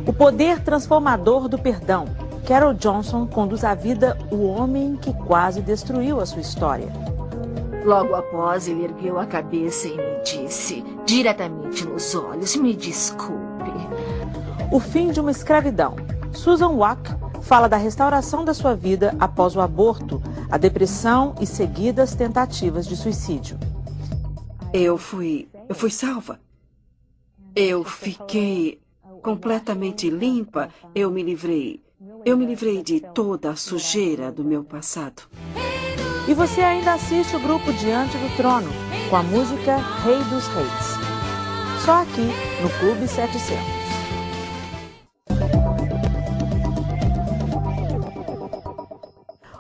O poder transformador do perdão. Carol Johnson conduz à vida o homem que quase destruiu a sua história. Logo após, ele ergueu a cabeça e me disse, diretamente nos olhos, me desculpe. O fim de uma escravidão. Susan Wack fala da restauração da sua vida após o aborto, a depressão e seguidas tentativas de suicídio. Eu fui salva. Eu fiquei completamente limpa. Eu me livrei de toda a sujeira do meu passado. E você ainda assiste o grupo Diante do Trono, com a música Rei dos Reis. Só aqui, no Clube 700.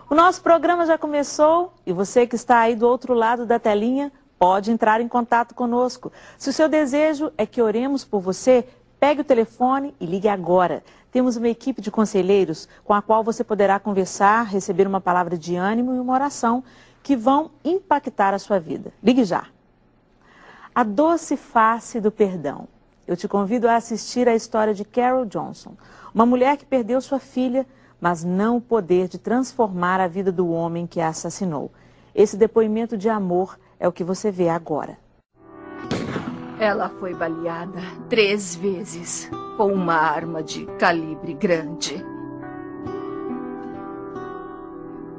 O nosso programa já começou e você que está aí do outro lado da telinha pode entrar em contato conosco. Se o seu desejo é que oremos por você, pegue o telefone e ligue agora. Temos uma equipe de conselheiros com a qual você poderá conversar, receber uma palavra de ânimo e uma oração que vão impactar a sua vida. Ligue já. A doce face do perdão. Eu te convido a assistir a história de Carol Johnson, uma mulher que perdeu sua filha, mas não o poder de transformar a vida do homem que a assassinou. Esse depoimento de amor é o que você vê agora. Ela foi baleada 3 vezes com uma arma de calibre grande.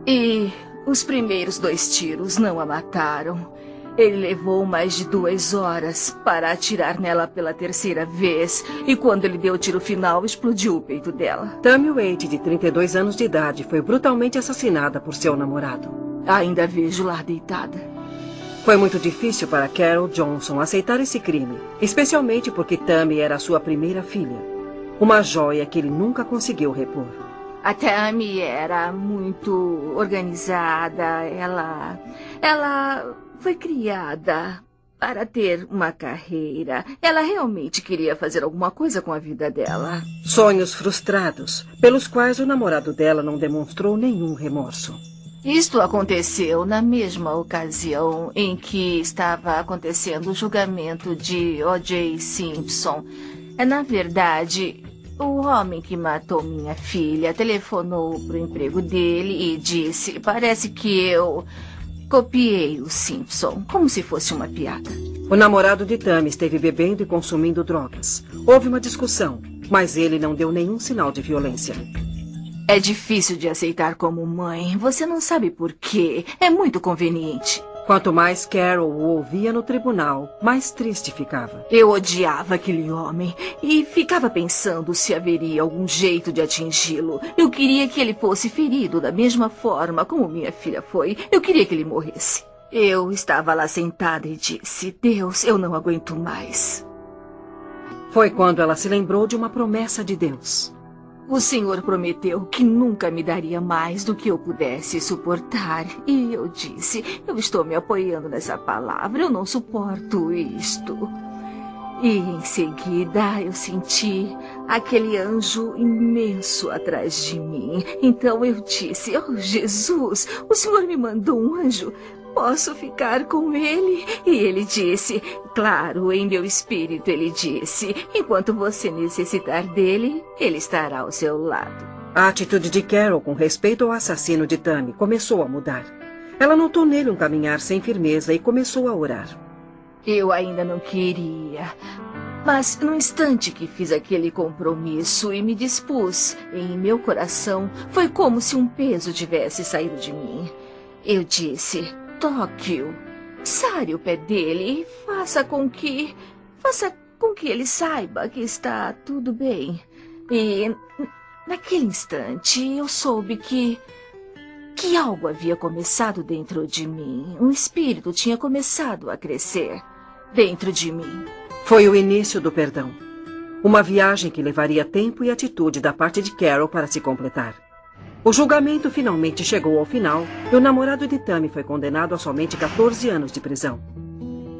E os primeiros 2 tiros não a mataram. Ele levou mais de 2 horas para atirar nela pela 3ª vez. E quando ele deu o tiro final, explodiu o peito dela. Tammy Wade, de 32 anos de idade, foi brutalmente assassinada por seu namorado. Ainda vejo lá deitada. Foi muito difícil para Carol Johnson aceitar esse crime, especialmente porque Tammy era sua primeira filha. Uma joia que ele nunca conseguiu repor. A Tammy era muito organizada. Ela foi criada para ter uma carreira. Ela realmente queria fazer alguma coisa com a vida dela. Sonhos frustrados, pelos quais o namorado dela não demonstrou nenhum remorso. Isto aconteceu na mesma ocasião em que estava acontecendo o julgamento de O.J. Simpson. Na verdade, o homem que matou minha filha telefonou para o emprego dele e disse: parece que eu copiei o Simpson, como se fosse uma piada. O namorado de Tammy esteve bebendo e consumindo drogas. Houve uma discussão, mas ele não deu nenhum sinal de violência. É difícil de aceitar como mãe. Você não sabe por quê. É muito conveniente. Quanto mais Carol o ouvia no tribunal, mais triste ficava. Eu odiava aquele homem e ficava pensando se haveria algum jeito de atingi-lo. Eu queria que ele fosse ferido da mesma forma como minha filha foi. Eu queria que ele morresse. Eu estava lá sentada e disse: Deus, eu não aguento mais. Foi quando ela se lembrou de uma promessa de Deus. O Senhor prometeu que nunca me daria mais do que eu pudesse suportar. E eu disse: eu estou me apoiando nessa palavra, eu não suporto isto. E em seguida eu senti aquele anjo imenso atrás de mim. Então eu disse: oh, Jesus, o Senhor me mandou um anjo. Posso ficar com ele? E ele disse: claro, em meu espírito ele disse: enquanto você necessitar dele, ele estará ao seu lado. A atitude de Carol com respeito ao assassino de Tammy começou a mudar. Ela notou nele um caminhar sem firmeza e começou a orar. Eu ainda não queria, mas no instante que fiz aquele compromisso e me dispus, em meu coração, foi como se um peso tivesse saído de mim. Eu disse: toque-o, sare o pé dele e faça com que ele saiba que está tudo bem. E naquele instante eu soube que algo havia começado dentro de mim. Um espírito tinha começado a crescer dentro de mim. Foi o início do perdão. Uma viagem que levaria tempo e atitude da parte de Carol para se completar. O julgamento finalmente chegou ao final e o namorado de Tammy foi condenado a somente 14 anos de prisão.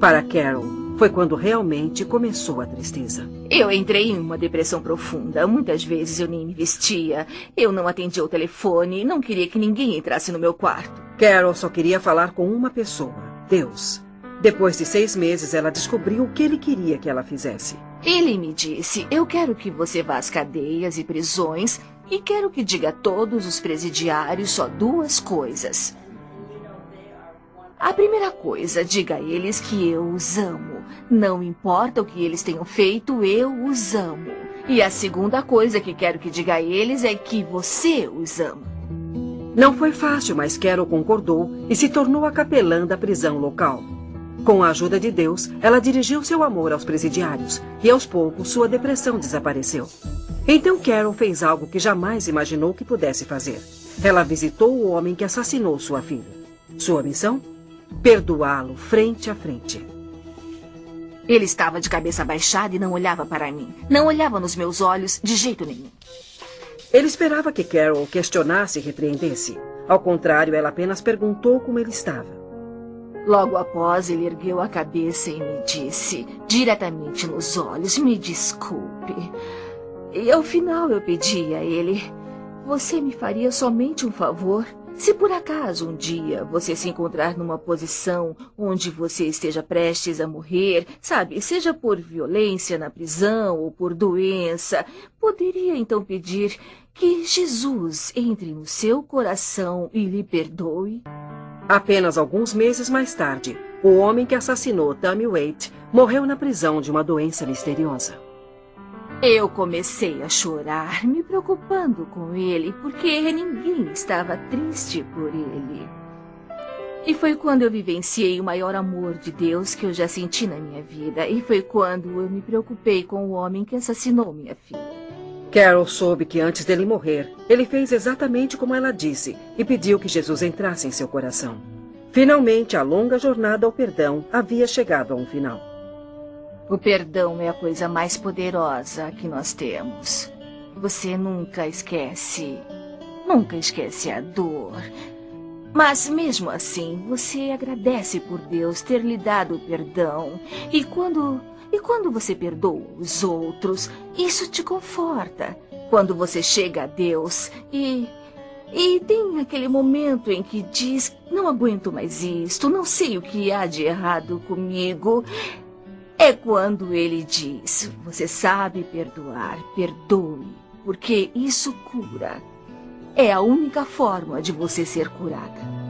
Para Carol, foi quando realmente começou a tristeza. Eu entrei em uma depressão profunda. Muitas vezes eu nem me vestia. Eu não atendia o telefone e não queria que ninguém entrasse no meu quarto. Carol só queria falar com uma pessoa: Deus. Depois de 6 meses, ela descobriu o que ele queria que ela fizesse. Ele me disse, eu quero que você vá às cadeias e prisões e quero que diga a todos os presidiários só 2 coisas. A primeira coisa, diga a eles que eu os amo. Não importa o que eles tenham feito, eu os amo. E a segunda coisa que quero que diga a eles é que você os ama. Não foi fácil, mas Carol concordou e se tornou a capelã da prisão local. Com a ajuda de Deus, ela dirigiu seu amor aos presidiários e, aos poucos, sua depressão desapareceu. Então Carol fez algo que jamais imaginou que pudesse fazer. Ela visitou o homem que assassinou sua filha. Sua missão? Perdoá-lo frente a frente. Ele estava de cabeça baixada e não olhava para mim. Não olhava nos meus olhos de jeito nenhum. Ele esperava que Carol o questionasse e repreendesse. Ao contrário, ela apenas perguntou como ele estava. Logo após, ele ergueu a cabeça e me disse, diretamente nos olhos, me desculpe. E ao final eu pedi a ele, você me faria somente um favor? Se por acaso um dia você se encontrar numa posição onde você esteja prestes a morrer, sabe, seja por violência na prisão ou por doença, poderia então pedir que Jesus entre no seu coração e lhe perdoe? Apenas alguns meses mais tarde, o homem que assassinou Tammy Waite morreu na prisão de uma doença misteriosa. Eu comecei a chorar, me preocupando com ele, porque ninguém estava triste por ele. E foi quando eu vivenciei o maior amor de Deus que eu já senti na minha vida. E foi quando eu me preocupei com o homem que assassinou minha filha. Carol soube que antes dele morrer, ele fez exatamente como ela disse e pediu que Jesus entrasse em seu coração. Finalmente, a longa jornada ao perdão havia chegado a um final. O perdão é a coisa mais poderosa que nós temos. Você nunca esquece a dor. Mas mesmo assim, você agradece por Deus ter lhe dado o perdão. E quando você perdoa os outros, isso te conforta. Quando você chega a Deus e tem aquele momento em que diz, não aguento mais isto, não sei o que há de errado comigo. É quando ele diz, você sabe perdoar, perdoe, porque isso cura. É a única forma de você ser curada.